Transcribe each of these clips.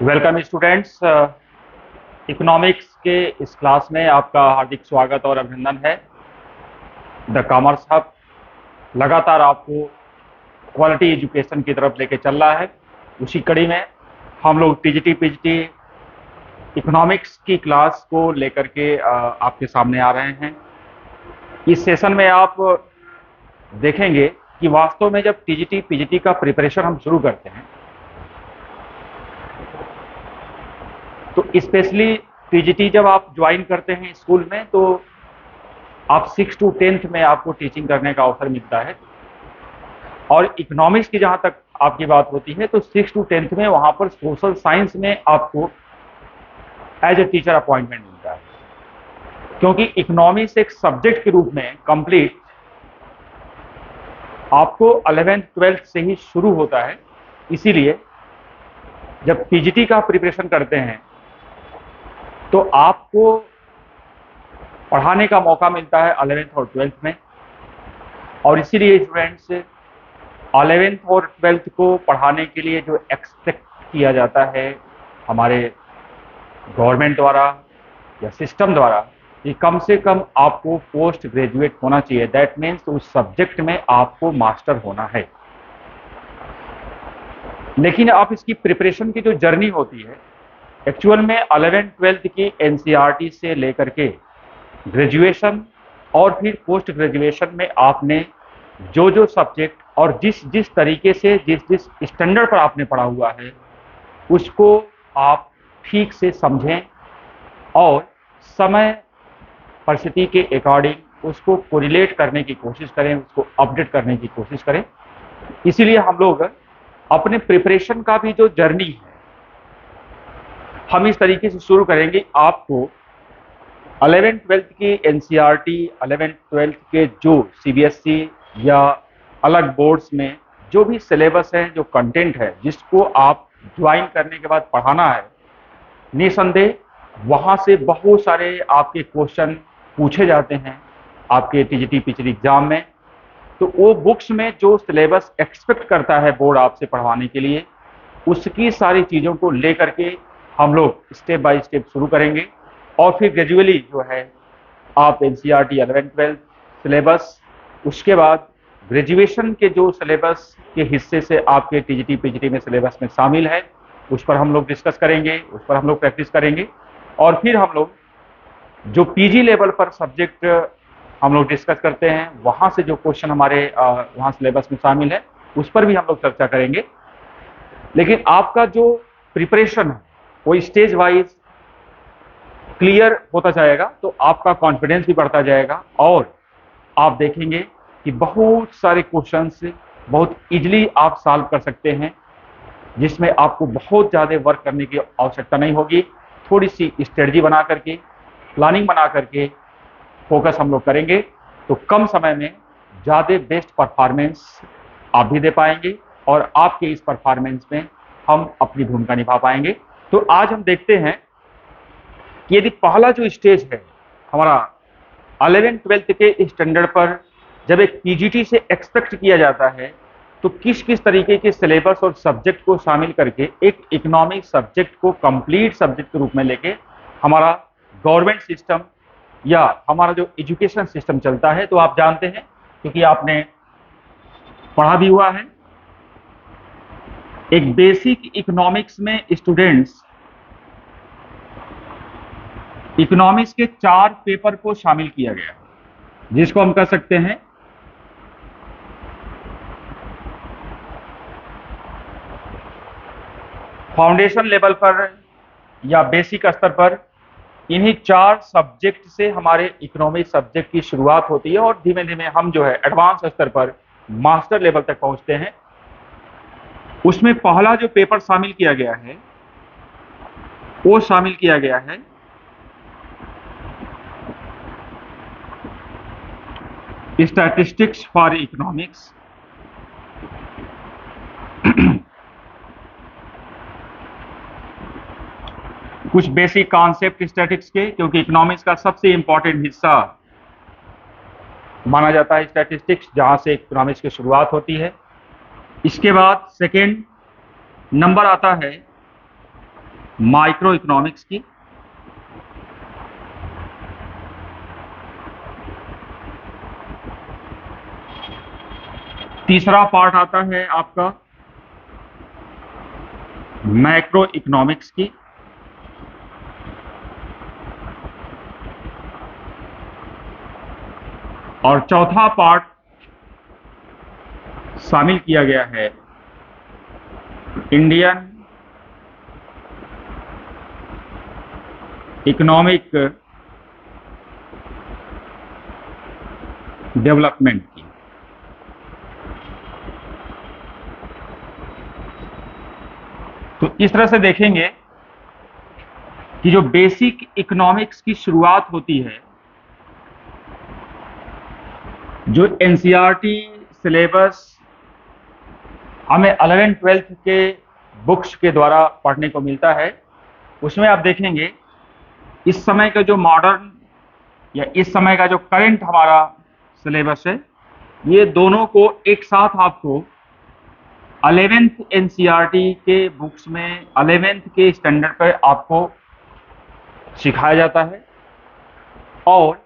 Welcome students. Economics के इस class में आपका हार्दिक स्वागत और अभिनंदन है। द कॉमर्स हब लगातार आपको क्वालिटी एजुकेशन की तरफ लेके चल रहा है। उसी कड़ी में हम लोग टीजीटी पीजीटी इकोनॉमिक्स की क्लास को लेकर के आपके सामने आ रहे हैं। इस सेशन में आप देखेंगे कि वास्तव में जब टीजीटी पीजीटी का प्रिपरेशन हम शुरू करते हैं तो स्पेशली टीजीटी जब आप ज्वाइन करते हैं स्कूल में तो आप 6 to 10th में आपको टीचिंग करने का अवसर मिलता है, और इकोनॉमिक्स की जहां तक आपकी बात होती है तो 6 to 10th में वहां पर सोशल साइंस में आपको एज ए टीचर अपॉइंटमेंट मिलता है, क्योंकि इकोनॉमिक्स एक सब्जेक्ट के रूप में कंप्लीट आपको 11th 12th से ही शुरू होता है। इसीलिए जब पीजीटी का प्रिपरेशन करते हैं तो आपको पढ़ाने का मौका मिलता है 11th और 12th में, और इसीलिए स्टूडेंट्स 11th और 12th को पढ़ाने के लिए जो एक्सपेक्ट किया जाता है हमारे गवर्नमेंट द्वारा या सिस्टम द्वारा कि कम से कम आपको पोस्ट ग्रेजुएट होना चाहिए। दैट मीन्स उस सब्जेक्ट में आपको मास्टर होना है। लेकिन आप इसकी प्रिपरेशन की जो जर्नी होती है एक्चुअल में 11th 12th की एनसीईआरटी से लेकर के ग्रेजुएशन और फिर पोस्ट ग्रेजुएशन में आपने जो जो सब्जेक्ट और जिस जिस तरीके से जिस जिस स्टैंडर्ड पर आपने पढ़ा हुआ है उसको आप ठीक से समझें और समय परिस्थिति के अकॉर्डिंग उसको कोरिलेट करने की कोशिश करें, उसको अपडेट करने की कोशिश करें। इसीलिए हम लोग अपने प्रिपरेशन का भी जो जर्नी है हम इस तरीके से शुरू करेंगे। आपको 11th 12th की एनसीईआरटी, 11th 12th के जो सीबीएसई या अलग बोर्ड्स में जो भी सिलेबस है, जो कंटेंट है जिसको आप ज्वाइन करने के बाद पढ़ाना है, निसंदेह वहां से बहुत सारे आपके क्वेश्चन पूछे जाते हैं आपके टीजीटी पीजीटी एग्जाम में। तो वो बुक्स में जो सिलेबस एक्सपेक्ट करता है बोर्ड आपसे पढ़वाने के लिए, उसकी सारी चीज़ों को लेकर के हम लोग स्टेप बाय स्टेप शुरू करेंगे, और फिर ग्रेजुअली जो है आप एनसीईआरटी 11th 12th सिलेबस, उसके बाद ग्रेजुएशन के जो सिलेबस के हिस्से से आपके टीजीटी पीजीटी में सिलेबस में शामिल है उस पर हम लोग डिस्कस करेंगे, उस पर हम लोग प्रैक्टिस करेंगे, और फिर हम लोग जो पीजी लेवल पर सब्जेक्ट हम लोग डिस्कस करते हैं वहाँ से जो क्वेश्चन हमारे वहाँ सिलेबस में शामिल है उस पर भी हम लोग चर्चा करेंगे। लेकिन आपका जो प्रिपरेशन है वो स्टेज वाइज क्लियर होता जाएगा तो आपका कॉन्फिडेंस भी बढ़ता जाएगा, और आप देखेंगे कि बहुत सारे क्वेश्चंस बहुत इजीली आप सॉल्व कर सकते हैं, जिसमें आपको बहुत ज़्यादा वर्क करने की आवश्यकता नहीं होगी। थोड़ी सी स्ट्रेटजी बना करके, प्लानिंग बना करके फोकस हम लोग करेंगे तो कम समय में ज़्यादा बेस्ट परफॉर्मेंस आप भी दे पाएंगे, और आपके इस परफॉर्मेंस में हम अपनी भूमिका निभा पाएंगे। तो आज हम देखते हैं कि यदि पहला जो स्टेज है हमारा 11th 12th के स्टैंडर्ड पर जब एक पीजीटी से एक्सपेक्ट किया जाता है तो किस किस तरीके के सिलेबस और सब्जेक्ट को शामिल करके एक इकोनॉमिक सब्जेक्ट को कंप्लीट सब्जेक्ट के रूप में लेके हमारा गवर्नमेंट सिस्टम या हमारा जो एजुकेशन सिस्टम चलता है। तो आप जानते हैं क्योंकि आपने पढ़ा भी हुआ है, एक बेसिक इकोनॉमिक्स में स्टूडेंट्स इकोनॉमिक्स के 4 पेपर को शामिल किया गया, जिसको हम कह सकते हैं फाउंडेशन लेवल पर या बेसिक स्तर पर। इन्हीं 4 सब्जेक्ट से हमारे इकोनॉमिक सब्जेक्ट की शुरुआत होती है और धीमे धीमे हम जो है एडवांस स्तर पर मास्टर लेवल तक पहुंचते हैं। उसमें पहला जो पेपर शामिल किया गया है वो शामिल किया गया है स्टैटिस्टिक्स फॉर इकोनॉमिक्स। कुछ बेसिक कॉन्सेप्ट स्टैटिस्टिक्स के, क्योंकि इकोनॉमिक्स का सबसे इंपॉर्टेंट हिस्सा माना जाता है स्टैटिस्टिक्स, जहां से इकोनॉमिक्स की शुरुआत होती है। इसके बाद सेकेंड नंबर आता है माइक्रो इकोनॉमिक्स की, तीसरा पार्ट आता है आपका मैक्रो इकोनॉमिक्स की, और चौथा पार्ट शामिल किया गया है इंडियन इकोनॉमिक डेवलपमेंट की। तो इस तरह से देखेंगे कि जो बेसिक इकोनॉमिक्स की शुरुआत होती है, जो एनसीईआरटी सिलेबस हमें 11th-12th के बुक्स के द्वारा पढ़ने को मिलता है, उसमें आप देखेंगे इस समय का जो मॉडर्न या इस समय का जो करंट हमारा सिलेबस है, ये दोनों को एक साथ आपको 11th एनसीईआरटी के बुक्स में 11th के स्टैंडर्ड पर आपको सिखाया जाता है, और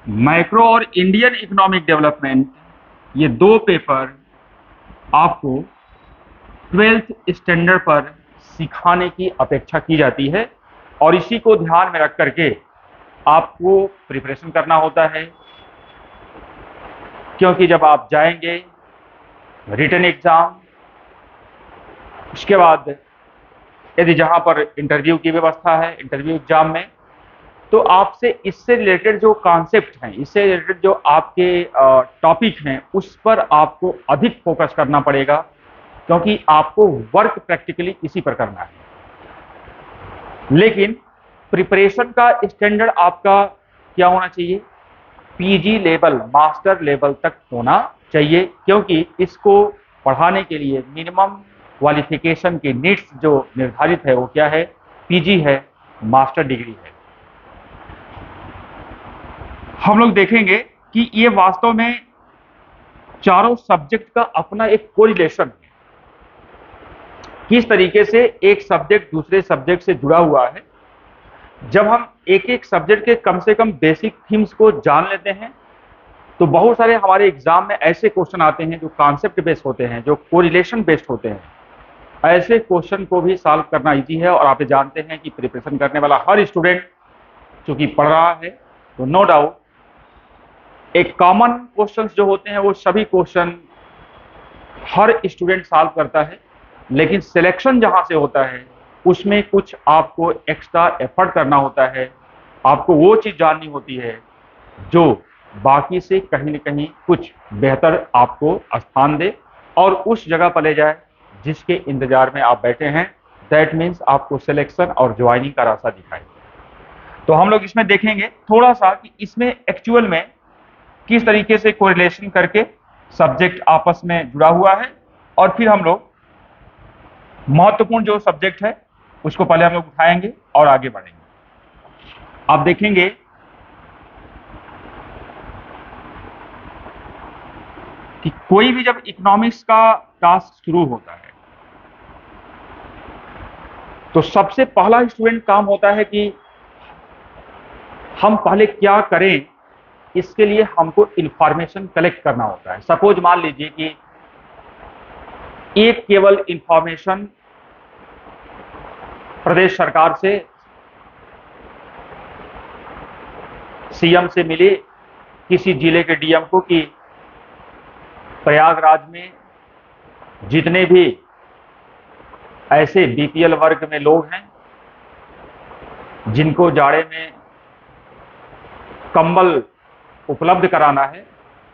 मैक्रो और इंडियन इकोनॉमिक डेवलपमेंट, ये दो पेपर आपको 12th स्टैंडर्ड पर सिखाने की अपेक्षा की जाती है, और इसी को ध्यान में रख करके आपको प्रिपरेशन करना होता है। क्योंकि जब आप जाएंगे रिटन एग्जाम, उसके बाद यदि जहां पर इंटरव्यू की व्यवस्था है, इंटरव्यू एग्जाम में, तो आपसे इससे रिलेटेड जो कॉन्सेप्ट हैं, इससे रिलेटेड जो आपके टॉपिक हैं, उस पर आपको अधिक फोकस करना पड़ेगा, क्योंकि आपको वर्क प्रैक्टिकली इसी पर करना है। लेकिन प्रिपरेशन का स्टैंडर्ड आपका क्या होना चाहिए? पीजी लेवल, मास्टर लेवल तक होना चाहिए, क्योंकि इसको पढ़ाने के लिए मिनिमम क्वालिफिकेशन की नीड्स जो निर्धारित है वो क्या है? पीजी है, मास्टर डिग्री है। हम लोग देखेंगे कि ये वास्तव में चारों सब्जेक्ट का अपना एक कोरिलेशन है, किस तरीके से एक सब्जेक्ट दूसरे सब्जेक्ट से जुड़ा हुआ है। जब हम एक एक सब्जेक्ट के कम से कम बेसिक थीम्स को जान लेते हैं, तो बहुत सारे हमारे एग्जाम में ऐसे क्वेश्चन आते हैं जो कॉन्सेप्ट बेस्ड होते हैं, जो कोरिलेशन बेस्ड होते हैं। ऐसे क्वेश्चन को भी सॉल्व करना इजी है, और आप जानते हैं कि प्रिपरेशन करने वाला हर स्टूडेंट चूंकि पढ़ रहा है, तो नो डाउट एक कॉमन क्वेश्चंस जो होते हैं वो सभी क्वेश्चन हर स्टूडेंट सॉल्व करता है, लेकिन सिलेक्शन जहां से होता है उसमें कुछ आपको एक्स्ट्रा एफर्ट करना होता है। आपको वो चीज जाननी होती है जो बाकी से कहीं न कहीं कुछ बेहतर आपको स्थान दे और उस जगह पर ले जाए जिसके इंतजार में आप बैठे हैं। दैट मीन्स आपको सिलेक्शन और ज्वाइनिंग का रास्ता दिखाए। तो हम लोग इसमें देखेंगे थोड़ा सा कि इसमें एक्चुअल में किस तरीके से कोरिलेशन करके सब्जेक्ट आपस में जुड़ा हुआ है, और फिर हम लोग महत्वपूर्ण जो सब्जेक्ट है उसको पहले हम लोग उठाएंगे और आगे बढ़ेंगे। आप देखेंगे कि कोई भी जब इकोनॉमिक्स का टास्क शुरू होता है, तो सबसे पहला स्टूडेंट काम होता है कि हम पहले क्या करें, इसके लिए हमको इंफॉर्मेशन कलेक्ट करना होता है। सपोज मान लीजिए कि एक केवल इंफॉर्मेशन प्रदेश सरकार से, सीएम से मिली किसी जिले के डीएम को कि प्रयागराज में जितने भी ऐसे बीपीएल वर्ग में लोग हैं जिनको जाड़े में कंबल उपलब्ध कराना है,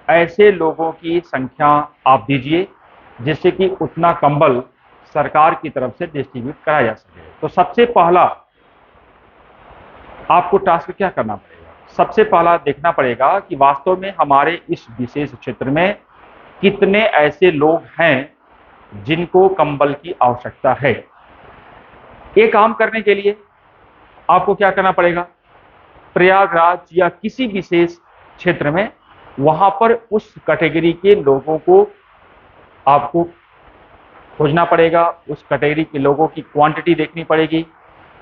ऐसे लोगों की संख्या आप दीजिए जिससे कि उतना कंबल सरकार की तरफ से डिस्ट्रीब्यूट कराया जा सके। तो सबसे पहला आपको टास्क क्या करना पड़ेगा? सबसे पहला देखना पड़ेगा कि वास्तव में हमारे इस विशेष क्षेत्र में कितने ऐसे लोग हैं जिनको कंबल की आवश्यकता है। ये काम करने के लिए आपको क्या करना पड़ेगा? प्रयागराज या किसी विशेष क्षेत्र में वहां पर उस कैटेगरी के लोगों को आपको खोजना पड़ेगा, उस कैटेगरी के लोगों की क्वांटिटी देखनी पड़ेगी।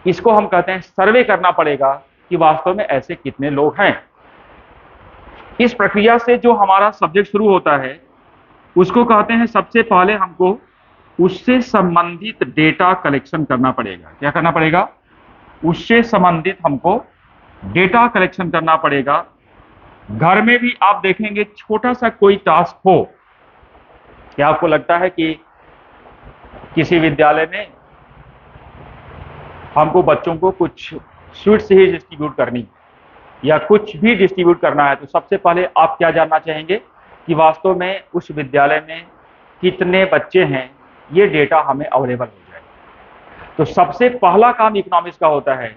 इसको हम कहते हैं सर्वे करना पड़ेगा कि वास्तव में ऐसे कितने लोग हैं। इस प्रक्रिया से जो हमारा सब्जेक्ट शुरू होता है उसको कहते हैं, सबसे पहले हमको उससे संबंधित डेटा कलेक्शन करना पड़ेगा। क्या करना पड़ेगा? उससे संबंधित हमको डेटा कलेक्शन करना पड़ेगा। घर में भी आप देखेंगे छोटा सा कोई टास्क हो, क्या आपको लगता है कि किसी विद्यालय में हमको बच्चों को कुछ स्वीट्स ही डिस्ट्रीब्यूट करनी या कुछ भी डिस्ट्रीब्यूट करना है, तो सबसे पहले आप क्या जानना चाहेंगे कि वास्तव में उस विद्यालय में कितने बच्चे हैं, ये डेटा हमें अवेलेबल हो जाए। तो सबसे पहला काम इकोनॉमिक्स का होता है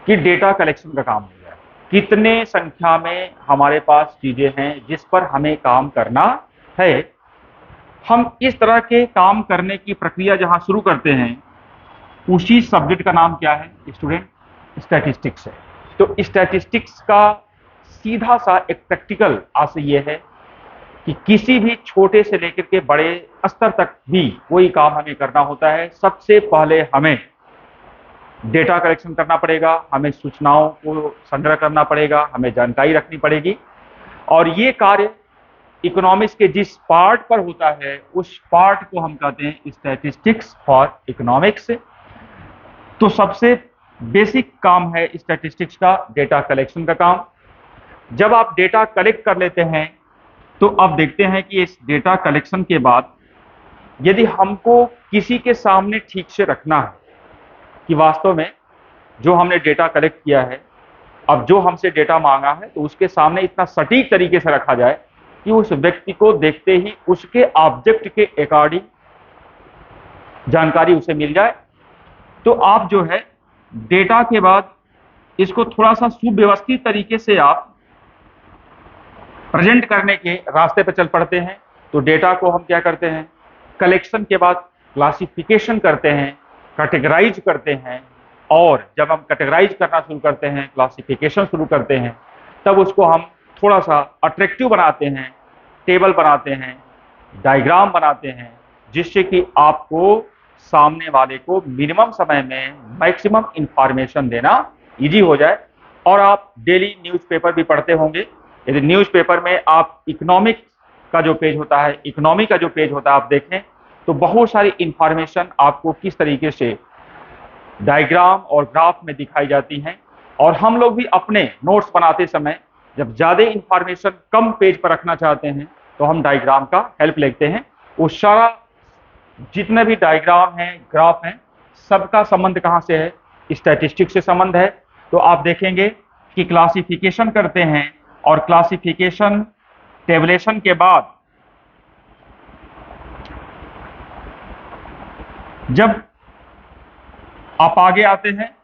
कि डेटा कलेक्शन का काम हो जाए। कितने संख्या में हमारे पास चीजें हैं जिस पर हमें काम करना है। हम इस तरह के काम करने की प्रक्रिया जहां शुरू करते हैं, उसी सब्जेक्ट का नाम क्या है स्टूडेंट? स्टैटिस्टिक्स है। तो स्टैटिस्टिक्स का सीधा सा एक प्रैक्टिकल आशय यह है कि किसी भी छोटे से लेकर के बड़े स्तर तक भी कोई काम हमें करना होता है, सबसे पहले हमें डेटा कलेक्शन करना पड़ेगा, हमें सूचनाओं को संग्रह करना पड़ेगा, हमें जानकारी रखनी पड़ेगी। और ये कार्य इकोनॉमिक्स के जिस पार्ट पर होता है उस पार्ट को हम कहते हैं स्टैटिस्टिक्स फॉर इकोनॉमिक्स। तो सबसे बेसिक काम है स्टैटिस्टिक्स का डेटा कलेक्शन का काम। जब आप डेटा कलेक्ट कर लेते हैं तो अब देखते हैं कि इस डेटा कलेक्शन के बाद यदि हमको किसी के सामने ठीक से रखना है कि वास्तव में जो हमने डेटा कलेक्ट किया है, अब जो हमसे डेटा मांगा है, तो उसके सामने इतना सटीक तरीके से रखा जाए कि उस व्यक्ति को देखते ही उसके ऑब्जेक्ट के अकॉर्डिंग जानकारी उसे मिल जाए। तो आप जो है डेटा के बाद इसको थोड़ा सा सुव्यवस्थित तरीके से आप प्रेजेंट करने के रास्ते पर चल पड़ते हैं। तो डेटा को हम क्या करते हैं, कलेक्शन के बाद क्लासिफिकेशन करते हैं, कैटेगराइज करते हैं, और जब हम कैटेगराइज करना शुरू करते हैं, क्लासिफिकेशन शुरू करते हैं, तब उसको हम थोड़ा सा अट्रैक्टिव बनाते हैं, टेबल बनाते हैं, डायग्राम बनाते हैं, जिससे कि आपको सामने वाले को मिनिमम समय में मैक्सिमम इंफॉर्मेशन देना इजी हो जाए। और आप डेली न्यूज़पेपर भी पढ़ते होंगे। यदि न्यूज़पेपर में आप इकोनॉमिक का जो पेज होता है, इकोनॉमी का जो पेज होता है, आप देखें तो बहुत सारी इंफॉर्मेशन आपको किस तरीके से डायग्राम और ग्राफ में दिखाई जाती हैं। और हम लोग भी अपने नोट्स बनाते समय जब ज़्यादा इंफॉर्मेशन कम पेज पर रखना चाहते हैं तो हम डायग्राम का हेल्प लेते हैं। वो सारा जितने भी डायग्राम हैं, ग्राफ हैं, सबका संबंध कहाँ से है? स्टैटिस्टिक्स से संबंध है। तो आप देखेंगे कि क्लासिफिकेशन करते हैं, और क्लासिफिकेशन टेबलेशन के बाद जब आप आगे आते हैं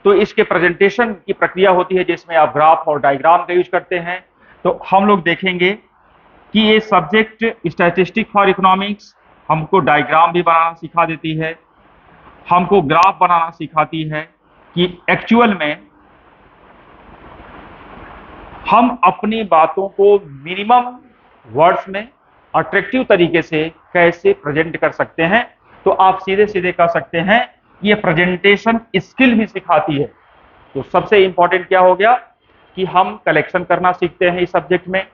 तो इसके प्रेजेंटेशन की प्रक्रिया होती है जिसमें आप ग्राफ और डायग्राम का यूज करते हैं। तो हम लोग देखेंगे कि ये सब्जेक्ट स्टैटिस्टिक्स फॉर इकोनॉमिक्स हमको डायग्राम भी बनाना सिखा देती है, हमको ग्राफ बनाना सिखाती है कि एक्चुअल में हम अपनी बातों को मिनिमम वर्ड्स में अट्रैक्टिव तरीके से कैसे प्रेजेंट कर सकते हैं। तो आप सीधे सीधे कह सकते हैं ये प्रेजेंटेशन स्किल भी सिखाती है। तो सबसे इंपॉर्टेंट क्या हो गया कि हम कलेक्शन करना सीखते हैं इस सब्जेक्ट में।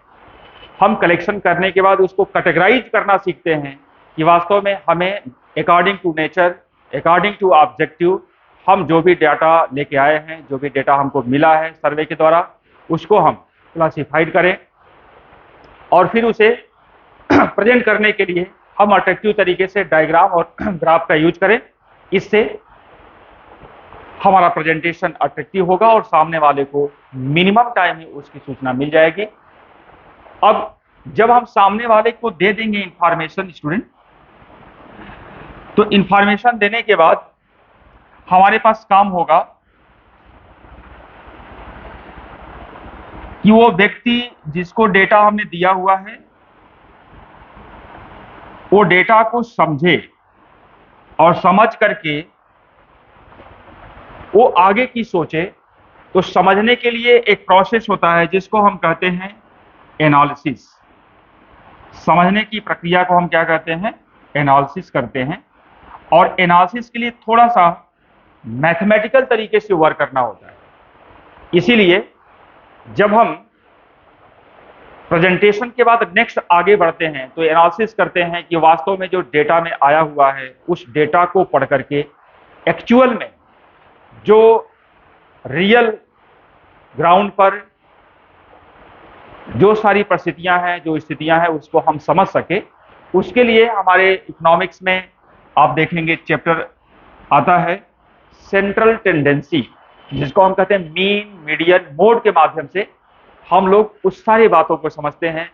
हम कलेक्शन करने के बाद उसको कैटेगराइज करना सीखते हैं कि वास्तव में हमें according to nature, according to objective, हम जो भी डाटा लेके आए हैं, जो भी डाटा हमको मिला है सर्वे के द्वारा, उसको हम क्लासिफाइड करें और फिर उसे प्रेजेंट करने के लिए हम अट्रैक्टिव तरीके से डायग्राम और ग्राफ का यूज करें। इससे हमारा प्रेजेंटेशन अट्रैक्टिव होगा और सामने वाले को मिनिमम टाइम में उसकी सूचना मिल जाएगी। अब जब हम सामने वाले को दे देंगे इंफॉर्मेशन स्टूडेंट, तो इंफॉर्मेशन देने के बाद हमारे पास काम होगा कि वो व्यक्ति जिसको डेटा हमने दिया हुआ है वो डेटा को समझे और समझ करके वो आगे की सोचे। तो समझने के लिए एक प्रोसेस होता है जिसको हम कहते हैं एनालिसिस। समझने की प्रक्रिया को हम क्या कहते हैं? एनालिसिस करते हैं, और एनालिसिस के लिए थोड़ा सा मैथमेटिकल तरीके से वर्क करना होता है। इसीलिए जब हम प्रेजेंटेशन के बाद नेक्स्ट आगे बढ़ते हैं तो एनालिसिस करते हैं कि वास्तव में जो डेटा में आया हुआ है उस डेटा को पढ़ करके एक्चुअल में जो रियल ग्राउंड पर जो सारी परिस्थितियां हैं, जो स्थितियां हैं, उसको हम समझ सके। उसके लिए हमारे इकोनॉमिक्स में आप देखेंगे चैप्टर आता है सेंट्रल टेंडेंसी, जिसको हम कहते हैं मीन मीडियन मोड के माध्यम से हम लोग उस सारी बातों को समझते हैं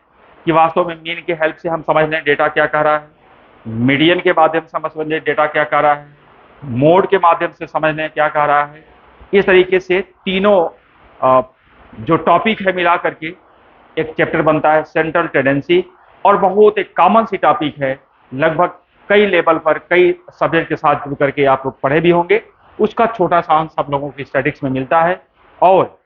कि वास्तव में मीन के हेल्प से हम समझ लें डेटा क्या कह रहा है, मीडियन के माध्यम से समझ लें डेटा क्या कह रहा है, मोड के माध्यम से समझ लें क्या कह रहा है। इस तरीके से तीनों जो टॉपिक है मिला करके एक चैप्टर बनता है सेंट्रल टेंडेंसी, और बहुत एक कॉमन सी टॉपिक है, लगभग कई लेवल पर कई सब्जेक्ट के साथ जुड़ करके आप लोग पढ़े भी होंगे। उसका छोटा सा अंश सब लोगों की स्टैटिक्स में मिलता है, और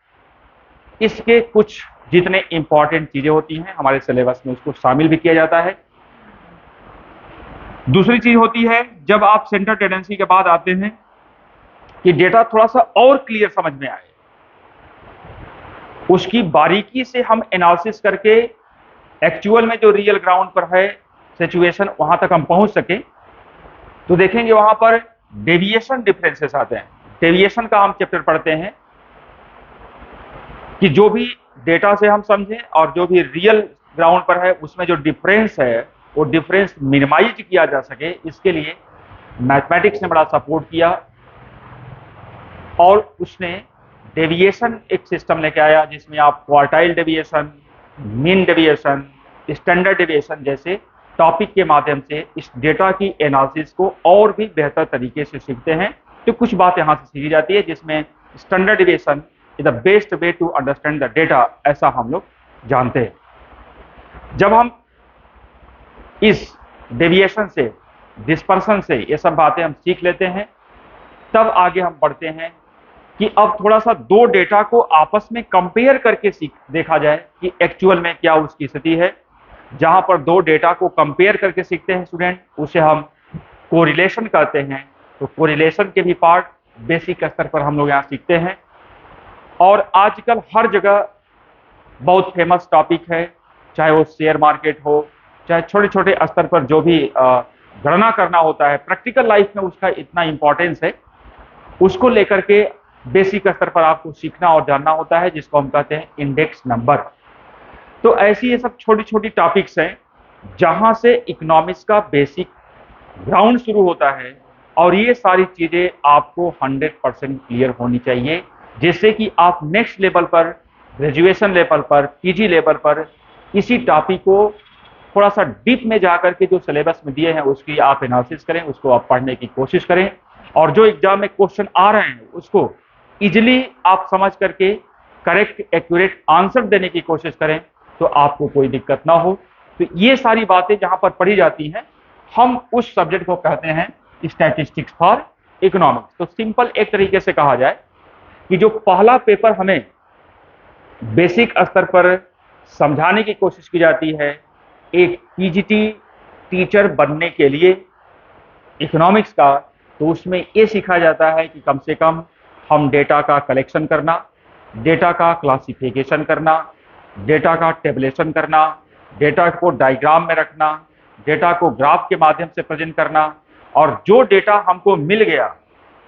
इसके कुछ जितने इंपॉर्टेंट चीजें होती हैं हमारे सिलेबस में उसको शामिल भी किया जाता है। दूसरी चीज होती है जब आप सेंट्रल टेंडेंसी के बाद आते हैं कि डेटा थोड़ा सा और क्लियर समझ में आए, उसकी बारीकी से हम एनालिसिस करके एक्चुअल में जो रियल ग्राउंड पर है सिचुएशन वहां तक हम पहुंच सके, तो देखेंगे वहां पर डेविएशन डिफरेंसेस आते हैं। डेविएशन का हम चैप्टर पढ़ते हैं कि जो भी डेटा से हम समझें और जो भी रियल ग्राउंड पर है उसमें जो डिफरेंस है वो डिफरेंस मिनिमाइज किया जा सके, इसके लिए मैथमेटिक्स ने बड़ा सपोर्ट किया, और उसने डेविएशन एक सिस्टम लेके आया जिसमें आप quartile deviation, mean deviation, standard deviation जैसे टॉपिक के माध्यम से इस डेटा की एनालिसिस को और भी बेहतर तरीके से सीखते हैं। तो कुछ बात यहाँ से सीखी जाती है जिसमें standard deviation is the best way to understand the data, ऐसा हम लोग जानते हैं। जब हम इस डेविएशन से, डिस्पर्सन से ये सब बातें हम सीख लेते हैं, तब आगे हम बढ़ते हैं कि अब थोड़ा सा दो डेटा को आपस में कंपेयर करके देखा जाए कि एक्चुअल में क्या उसकी स्थिति है। जहां पर दो डेटा को कंपेयर करके सीखते हैं स्टूडेंट, उसे हम कोरिलेशन कहते हैं। तो कोरिलेशन के भी पार्ट बेसिक स्तर पर हम लोग यहाँ सीखते हैं, और आजकल हर जगह बहुत फेमस टॉपिक है, चाहे वो शेयर मार्केट हो, चाहे छोटे छोटे स्तर पर जो भी गणना करना होता है, प्रैक्टिकल लाइफ में उसका इतना इंपॉर्टेंस है, उसको लेकर के बेसिक स्तर पर आपको सीखना और जानना होता है, जिसको हम कहते हैं इंडेक्स नंबर। तो ऐसी ये सब छोटी छोटी टॉपिक्स हैं जहां से इकोनॉमिक्स का बेसिक ग्राउंड शुरू होता है, और ये सारी चीजें आपको 100% क्लियर होनी चाहिए, जिससे कि आप नेक्स्ट लेवल पर, ग्रेजुएशन लेवल पर, पीजी लेवल पर इसी टॉपिक को थोड़ा सा डीप में जाकर के जो सिलेबस में दिए हैं उसकी आप एनालिसिस करें, उसको आप पढ़ने की कोशिश करें, और जो एग्जाम में क्वेश्चन आ रहे हैं उसको इजिली आप समझ करके करेक्ट एक्यूरेट आंसर देने की कोशिश करें, तो आपको कोई दिक्कत ना हो। तो ये सारी बातें जहां पर पढ़ी जाती हैं, हम उस सब्जेक्ट को कहते हैं स्टैटिस्टिक्स फॉर इकोनॉमिक्स। तो सिंपल एक तरीके से कहा जाए कि जो पहला पेपर हमें बेसिक स्तर पर समझाने की कोशिश की जाती है एक पीजीटी टीचर बनने के लिए इकोनॉमिक्स का, तो उसमें ये सीखा जाता है कि कम से कम हम डेटा का कलेक्शन करना, डेटा का क्लासिफिकेशन करना, डेटा का टेबलेशन करना, डेटा को डायग्राम में रखना, डेटा को ग्राफ के माध्यम से प्रेजेंट करना, और जो डेटा हमको मिल गया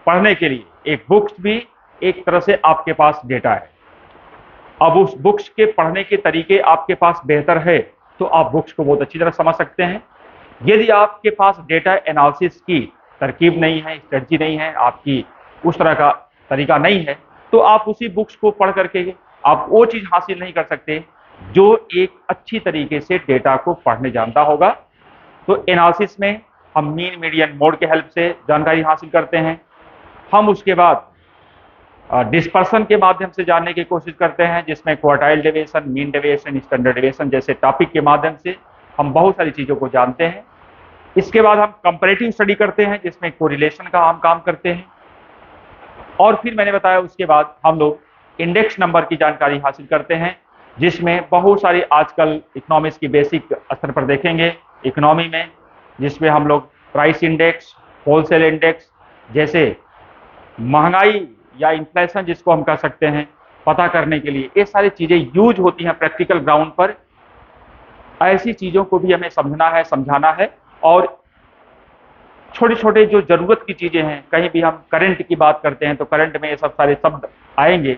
पढ़ने के लिए, एक बुक्स भी एक तरह से आपके पास डेटा है। अब उस बुक्स के पढ़ने के तरीके आपके पास बेहतर है तो आप बुक्स को बहुत अच्छी तरह समझ सकते हैं। यदि आपके पास डेटा एनालिसिस की तरकीब नहीं है, स्ट्रेटजी नहीं है, आपकी उस तरह का तरीका नहीं है, तो आप उसी बुक्स को पढ़ करके आप वो चीज हासिल नहीं कर सकते जो एक अच्छी तरीके से डेटा को पढ़ने जानता होगा। तो एनालिसिस में हम मीन मीडियन मोड के हेल्प से जानकारी हासिल करते हैं। हम उसके बाद डिस्पर्सन के माध्यम से जानने की कोशिश करते हैं, जिसमें quartile deviation, mean deviation, standard deviation जैसे टॉपिक के माध्यम से हम बहुत सारी चीजों को जानते हैं। इसके बाद हम कंपैरेटिव स्टडी करते हैं, जिसमें कोरिलेशन का हम काम करते हैं, और फिर मैंने बताया उसके बाद हम लोग इंडेक्स नंबर की जानकारी हासिल करते हैं, जिसमें बहुत सारी आजकल इकोनॉमिक्स की बेसिक स्तर पर देखेंगे इकोनॉमी में जिसमें हम लोग प्राइस इंडेक्स, होलसेल इंडेक्स जैसे महंगाई या इन्फ्लेशन जिसको हम कह सकते हैं पता करने के लिए ये सारी चीजें यूज होती हैं प्रैक्टिकल ग्राउंड पर। ऐसी चीजों को भी हमें समझना है, समझाना है। और छोटे छोटे जो जरूरत की चीजें हैं, कहीं भी हम करंट की बात करते हैं तो करंट में ये सब सारे शब्द आएंगे,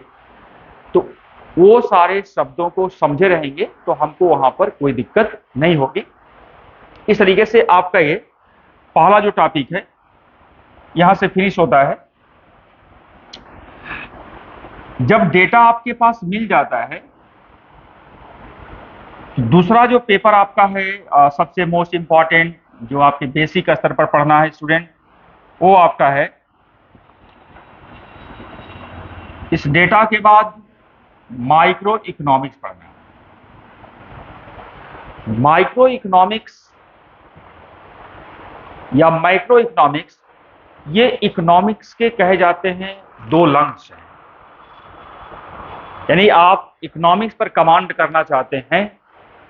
तो वो सारे शब्दों को समझे रहेंगे तो हमको वहां पर कोई दिक्कत नहीं होगी। इस तरीके से आपका ये पहला जो टॉपिक है यहां से फिनिश होता है। जब डेटा आपके पास मिल जाता है, दूसरा जो पेपर आपका है सबसे मोस्ट इंपॉर्टेंट, जो आपके बेसिक स्तर पर पढ़ना है स्टूडेंट, वो आपका है इस डेटा के बाद माइक्रो इकोनॉमिक्स पढ़ना है। माइक्रो इकोनॉमिक्स या माइक्रो इकोनॉमिक्स ये इकोनॉमिक्स के कहे जाते हैं दो लंग्स हैं। यानी आप इकोनॉमिक्स पर कमांड करना चाहते हैं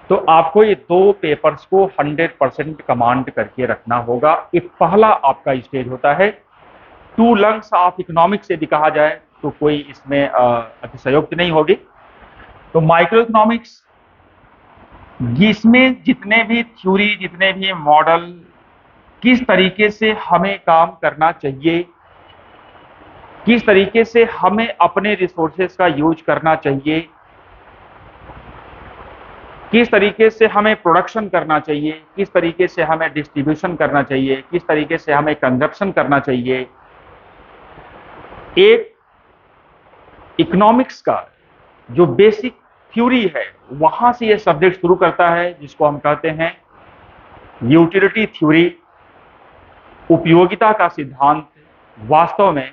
तो आपको ये दो पेपर्स को 100% कमांड करके रखना होगा। एक पहला आपका स्टेज होता है, टू लंग्स ऑफ इकोनॉमिक्स यदि कहा जाए तो कोई इसमें अतिशयोक्ति नहीं होगी। तो माइक्रो इकोनॉमिक्स जिसमें जितने भी थ्योरी, जितने भी मॉडल, किस तरीके से हमें काम करना चाहिए, किस तरीके से हमें अपने रिसोर्सेज का यूज करना चाहिए, किस तरीके से हमें प्रोडक्शन करना चाहिए, किस तरीके से हमें डिस्ट्रीब्यूशन करना चाहिए, किस तरीके से हमें कंजप्शन करना चाहिए, एक इकोनॉमिक्स का जो बेसिक थ्योरी है वहां से ये सब्जेक्ट शुरू करता है, जिसको हम कहते हैं यूटिलिटी थ्योरी, उपयोगिता का सिद्धांत। वास्तव में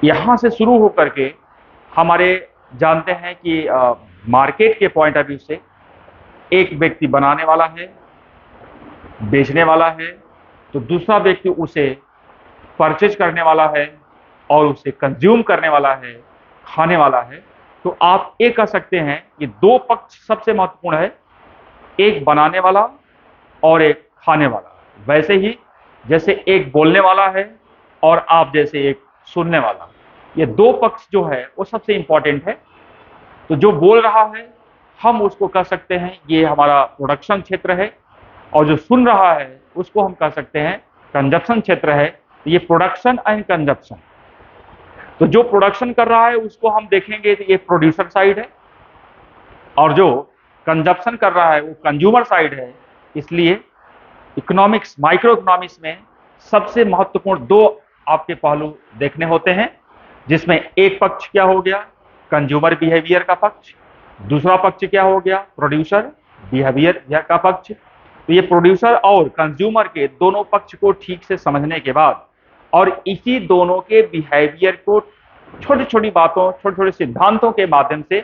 यहां से शुरू होकर के हमारे जानते हैं कि मार्केट के पॉइंट ऑफ व्यू से एक व्यक्ति बनाने वाला है, बेचने वाला है, तो दूसरा व्यक्ति उसे परचेज करने वाला है और उसे कंज्यूम करने वाला है, खाने वाला है। तो आप ये कह सकते हैं कि दो पक्ष सबसे महत्वपूर्ण है, एक बनाने वाला और एक खाने वाला। वैसे ही जैसे एक बोलने वाला है और आप जैसे एक सुनने वाला, ये दो पक्ष जो है वो सबसे इंपॉर्टेंट है। तो जो बोल रहा है हम उसको कह सकते हैं ये हमारा प्रोडक्शन क्षेत्र है, और जो सुन रहा है उसको हम कह सकते हैं कंजप्शन क्षेत्र है। ये प्रोडक्शन एंड कंजप्शन। तो जो प्रोडक्शन कर रहा है उसको हम देखेंगे तो ये प्रोड्यूसर साइड है, और जो कंजप्शन कर रहा है वो कंज्यूमर साइड है। इसलिए इकोनॉमिक्स, माइक्रो इकोनॉमिक्स में सबसे महत्वपूर्ण दो आपके पहलू देखने होते हैं, जिसमें एक पक्ष क्या हो गया, कंज्यूमर बिहेवियर का पक्ष, दूसरा पक्ष क्या हो गया, प्रोड्यूसर बिहेवियर का पक्ष। तो ये प्रोड्यूसर और कंज्यूमर के दोनों पक्ष को ठीक से समझने के बाद और इसी दोनों के बिहेवियर को छोटी छोटी बातों, छोटे छोटे सिद्धांतों के माध्यम से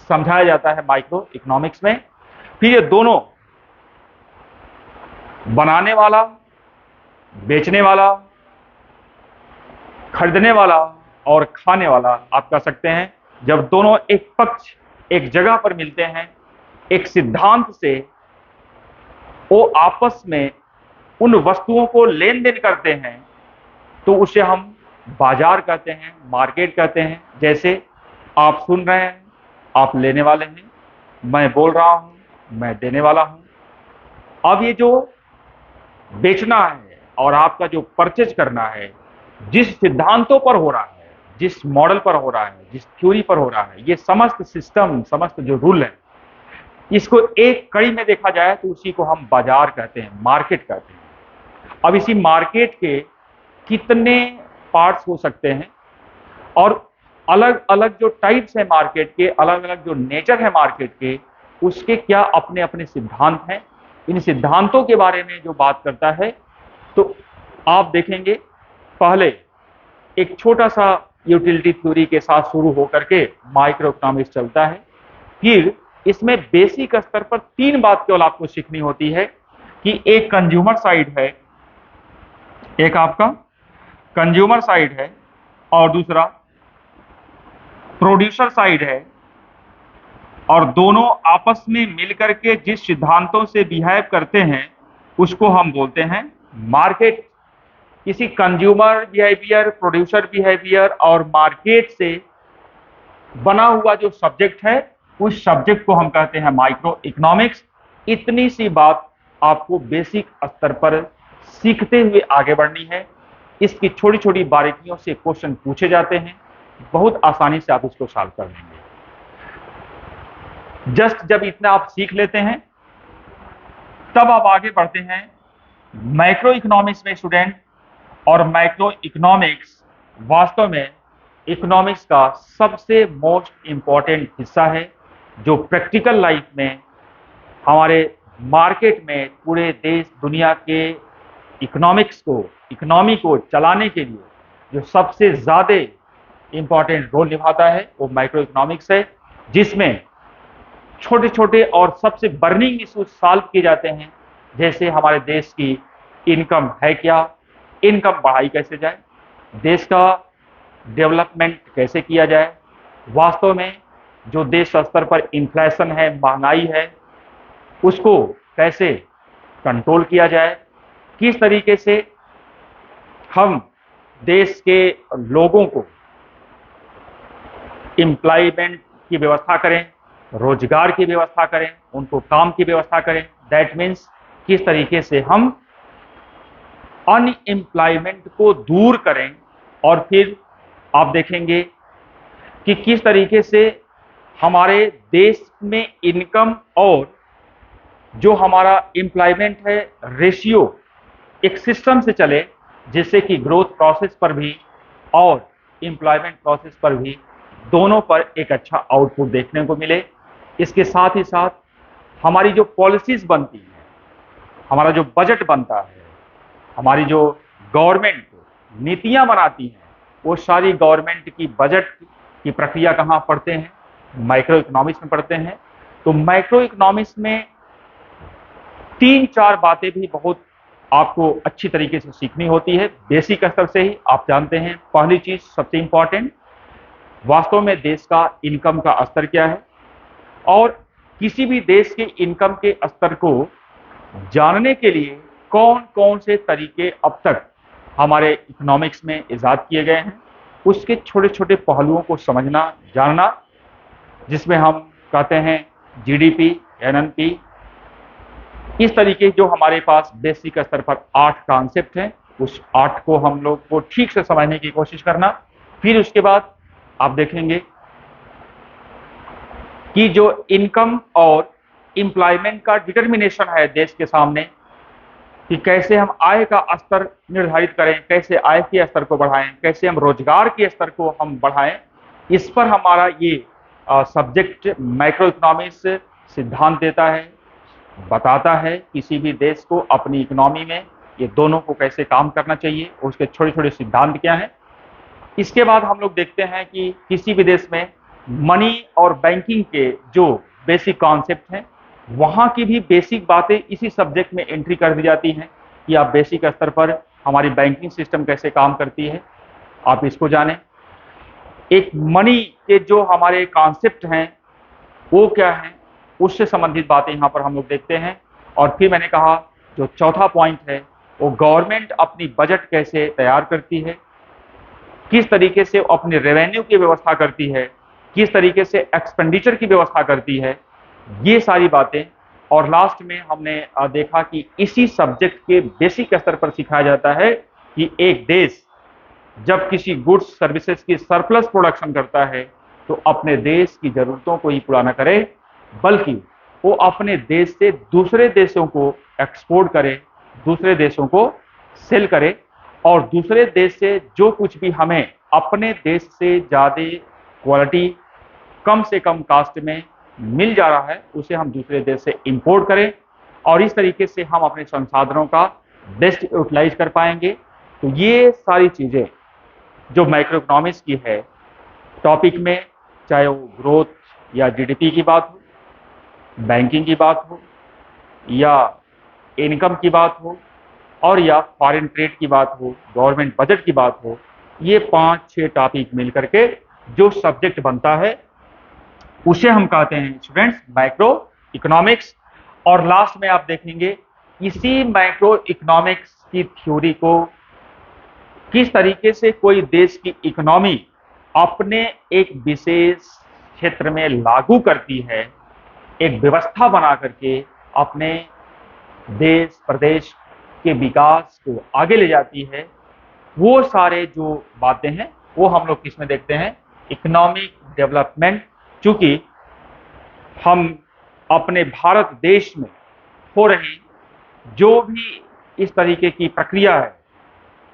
समझाया जाता है माइक्रो इकोनॉमिक्स में। फिर ये दोनों बनाने वाला, बेचने वाला, खरीदने वाला और खाने वाला, आप कह सकते हैं जब दोनों एक पक्ष एक जगह पर मिलते हैं एक सिद्धांत से, वो आपस में उन वस्तुओं को लेन देन करते हैं, तो उसे हम बाजार कहते हैं, मार्केट कहते हैं। जैसे आप सुन रहे हैं, आप लेने वाले हैं, मैं बोल रहा हूं, मैं देने वाला हूं। अब ये जो बेचना है और आपका जो परचेज करना है, जिस सिद्धांतों पर हो रहा है, जिस मॉडल पर हो रहा है, जिस थ्योरी पर हो रहा है, ये समस्त सिस्टम, समस्त जो रूल है, इसको एक कड़ी में देखा जाए तो उसी को हम बाजार कहते हैं, मार्केट कहते हैं। अब इसी मार्केट के कितने पार्ट्स हो सकते हैं और अलग अलग जो टाइप्स है मार्केट के, अलग अलग जो नेचर है मार्केट के, उसके क्या अपने अपने सिद्धांत हैं। इन सिद्धांतों के बारे में जो बात करता है, तो आप देखेंगे पहले एक छोटा सा यूटिलिटी थ्योरी के साथ शुरू होकर के माइक्रो इकोनॉमिक्स चलता है। फिर इसमें बेसिक स्तर पर तीन बात केवल आपको सीखनी होती है कि एक कंज्यूमर साइड है, एक आपका कंज्यूमर साइड है और दूसरा प्रोड्यूसर साइड है, और दोनों आपस में मिलकर के जिस सिद्धांतों से बिहेव करते हैं उसको हम बोलते हैं मार्केट। किसी कंज्यूमर बिहेवियर, प्रोड्यूसर बिहेवियर और मार्केट से बना हुआ जो सब्जेक्ट है, उस सब्जेक्ट को हम कहते हैं माइक्रो इकोनॉमिक्स। इतनी सी बात आपको बेसिक स्तर पर सीखते हुए आगे बढ़नी है। इसकी छोटी छोटी बारीकियों से क्वेश्चन पूछे जाते हैं, बहुत आसानी से आप इसको सॉल्व कर लेंगे। जस्ट जब इतना आप सीख लेते हैं तब आप आगे बढ़ते हैं मैक्रो इकोनॉमिक्स में स्टूडेंट। और मैक्रो इकोनॉमिक्स वास्तव में इकोनॉमिक्स का सबसे मोस्ट इंपॉर्टेंट हिस्सा है, जो प्रैक्टिकल लाइफ में हमारे मार्केट में पूरे देश दुनिया के इकोनॉमी को चलाने के लिए जो सबसे ज्यादा इंपॉर्टेंट रोल निभाता है वो माइक्रो इकोनॉमिक्स है, जिसमें छोटे छोटे और सबसे बर्निंग इश्यूज सॉल्व किए जाते हैं। जैसे हमारे देश की इनकम है क्या, इनकम बढ़ाई कैसे जाए, देश का डेवलपमेंट कैसे किया जाए, वास्तव में जो देश स्तर पर इन्फ्लेशन है, महंगाई है, उसको कैसे कंट्रोल किया जाए, किस तरीके से हम देश के लोगों को एम्प्लॉयमेंट की व्यवस्था करें, रोजगार की व्यवस्था करें, उनको काम की व्यवस्था करें। दैट मीन्स किस तरीके से हम अनएम्प्लॉयमेंट को दूर करें। और फिर आप देखेंगे कि किस तरीके से हमारे देश में इनकम और जो हमारा एम्प्लॉयमेंट है रेशियो एक सिस्टम से चले, जिससे कि ग्रोथ प्रोसेस पर भी और एम्प्लॉयमेंट प्रोसेस पर भी दोनों पर एक अच्छा आउटपुट देखने को मिले। इसके साथ ही साथ हमारी जो पॉलिसीज बनती है, हमारा जो बजट बनता है, हमारी जो गवर्नमेंट नीतियां बनाती हैं, वो सारी गवर्नमेंट की बजट की प्रक्रिया कहाँ पढ़ते हैं, माइक्रो इकोनॉमिक्स में पढ़ते हैं। तो माइक्रो इकोनॉमिक्स में 3-4 बातें भी बहुत आपको अच्छी तरीके से सीखनी होती है, बेसिक स्तर से ही। आप जानते हैं पहली चीज सबसे इंपॉर्टेंट, वास्तव में देश का इनकम का स्तर क्या है, और किसी भी देश के इनकम के स्तर को जानने के लिए कौन कौन से तरीके अब तक हमारे इकोनॉमिक्स में इजाद किए गए हैं, उसके छोटे छोटे पहलुओं को समझना, जानना, जिसमें हम कहते हैं जीडीपी, एनएनपी। इस तरीके जो हमारे पास बेसिक स्तर पर 8 कॉन्सेप्ट हैं, उस 8 को हम लोग को ठीक से समझने की कोशिश करना। फिर उसके बाद आप देखेंगे कि जो इनकम और एम्प्लॉयमेंट का डिटर्मिनेशन है देश के सामने, कि कैसे हम आय का स्तर निर्धारित करें, कैसे आय के स्तर को बढ़ाएं, कैसे हम रोजगार के स्तर को हम बढ़ाएं, इस पर हमारा ये सब्जेक्ट मैक्रो इकोनॉमिक्स सिद्धांत देता है, बताता है किसी भी देश को अपनी इकोनॉमी में ये दोनों को कैसे काम करना चाहिए, उसके छोटे छोटे सिद्धांत क्या हैं। इसके बाद हम लोग देखते हैं कि किसी भी देश में मनी और बैंकिंग के जो बेसिक कॉन्सेप्ट हैं, वहाँ की भी बेसिक बातें इसी सब्जेक्ट में एंट्री कर दी जाती हैं कि आप बेसिक स्तर पर हमारी बैंकिंग सिस्टम कैसे काम करती है, आप इसको जानें। एक मनी के जो हमारे कॉन्सेप्ट हैं वो क्या हैं, उससे संबंधित बातें यहाँ पर हम लोग देखते हैं। और फिर मैंने कहा जो चौथा पॉइंट है वो गवर्नमेंट अपनी बजट कैसे तैयार करती है, किस तरीके से अपने रेवेन्यू की व्यवस्था करती है, किस तरीके से एक्सपेंडिचर की व्यवस्था करती है, ये सारी बातें। और लास्ट में हमने देखा कि इसी सब्जेक्ट के बेसिक स्तर पर सिखाया जाता है कि एक देश जब किसी गुड्स सर्विसेज की सरप्लस प्रोडक्शन करता है तो अपने देश की जरूरतों को ही पूरा न करे, बल्कि वो अपने देश से दूसरे देशों को एक्सपोर्ट करे, दूसरे देशों को सेल करे, और दूसरे देश से जो कुछ भी हमें अपने देश से ज़्यादा क्वालिटी कम से कम कास्ट में मिल जा रहा है उसे हम दूसरे देश से इंपोर्ट करें, और इस तरीके से हम अपने संसाधनों का बेस्ट यूटिलाइज कर पाएंगे। तो ये सारी चीज़ें जो मैक्रो इकोनॉमिक्स की है टॉपिक में, चाहे वो ग्रोथ या जीडीपी की बात हो, बैंकिंग की बात हो, या इनकम की बात हो, और या फॉरेन ट्रेड की बात हो, गवर्नमेंट बजट की बात हो, ये 5-6 टॉपिक मिल करके जो सब्जेक्ट बनता है उसे हम कहते हैं स्टूडेंट्स मैक्रो इकोनॉमिक्स। और लास्ट में आप देखेंगे इसी मैक्रो इकोनॉमिक्स की थ्योरी को किस तरीके से कोई देश की इकोनॉमी अपने एक विशेष क्षेत्र में लागू करती है, एक व्यवस्था बना करके अपने देश प्रदेश के विकास को आगे ले जाती है, वो सारे जो बातें हैं वो हम लोग किसमें देखते हैं, इकोनॉमिक डेवलपमेंट। चूंकि हम अपने भारत देश में हो रही जो भी इस तरीके की प्रक्रिया है,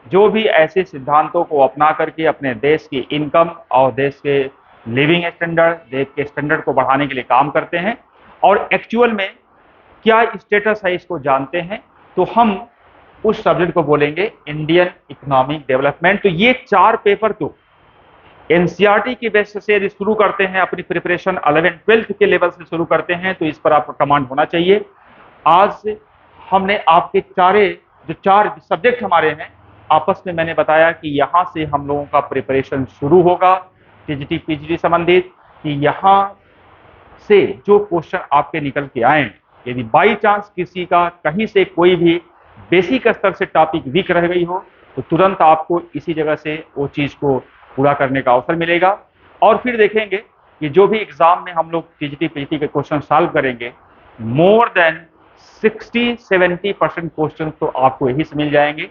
जो भी ऐसे सिद्धांतों को अपना करके अपने देश की इनकम और देश के लिविंग स्टैंडर्ड, देश के स्टैंडर्ड को बढ़ाने के लिए काम करते हैं और एक्चुअल में क्या स्टेटस है इसको जानते हैं, तो हम उस सब्जेक्ट को बोलेंगे इंडियन इकोनॉमिक डेवलपमेंट। तो ये 4 पेपर तो एनसीईआरटी की बेस से यदि शुरू करते हैं अपनी प्रिपरेशन 11-12 के लेवल से शुरू करते हैं तो इस पर आपका कमांड होना चाहिए। आज हमने आपके जो 4 सब्जेक्ट हमारे हैं आपस में मैंने बताया कि यहाँ से हम लोगों का प्रिपरेशन शुरू होगा टीजीटी पीजीटी संबंधित, कि यहाँ से जो क्वेश्चन आपके निकल के आए, यदि बाई चांस किसी का कहीं से कोई भी बेसिक स्तर से टॉपिक वीक रह गई हो तो तुरंत आपको इसी जगह से वो चीज को पूरा करने का अवसर मिलेगा। और फिर देखेंगे कि जो भी एग्जाम में हम लोग टीजीटी पीजीटी के क्वेश्चन सॉल्व करेंगे, मोर देन 60-70% क्वेश्चन तो आपको यही से मिल जाएंगे।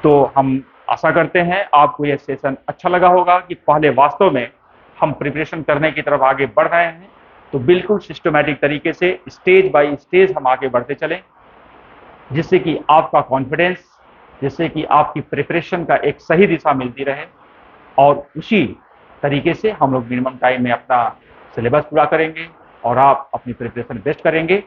तो हम आशा करते हैं आपको यह सेशन अच्छा लगा होगा कि पहले वास्तव में हम प्रिपरेशन करने की तरफ आगे बढ़ रहे हैं, तो बिल्कुल सिस्टमैटिक तरीके से स्टेज बाय स्टेज हम आगे बढ़ते चलें, जिससे कि आपका कॉन्फिडेंस, जिससे कि आपकी प्रिपरेशन का एक सही दिशा मिलती रहे और उसी तरीके से हम लोग मिनिमम टाइम में अपना सिलेबस पूरा करेंगे और आप अपनी प्रिपरेशन बेस्ट करेंगे।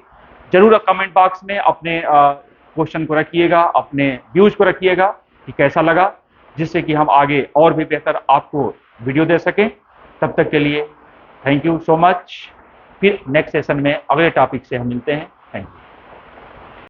जरूर कमेंट बॉक्स में अपने क्वेश्चन को रखिएगा, अपने व्यूज को रखिएगा कि कैसा लगा, जिससे कि हम आगे और भी बेहतर आपको वीडियो दे सकें। तब तक के लिए थैंक यू सो मच। फिर नेक्स्ट सेशन में अगले टॉपिक से हम मिलते हैं। Thank you.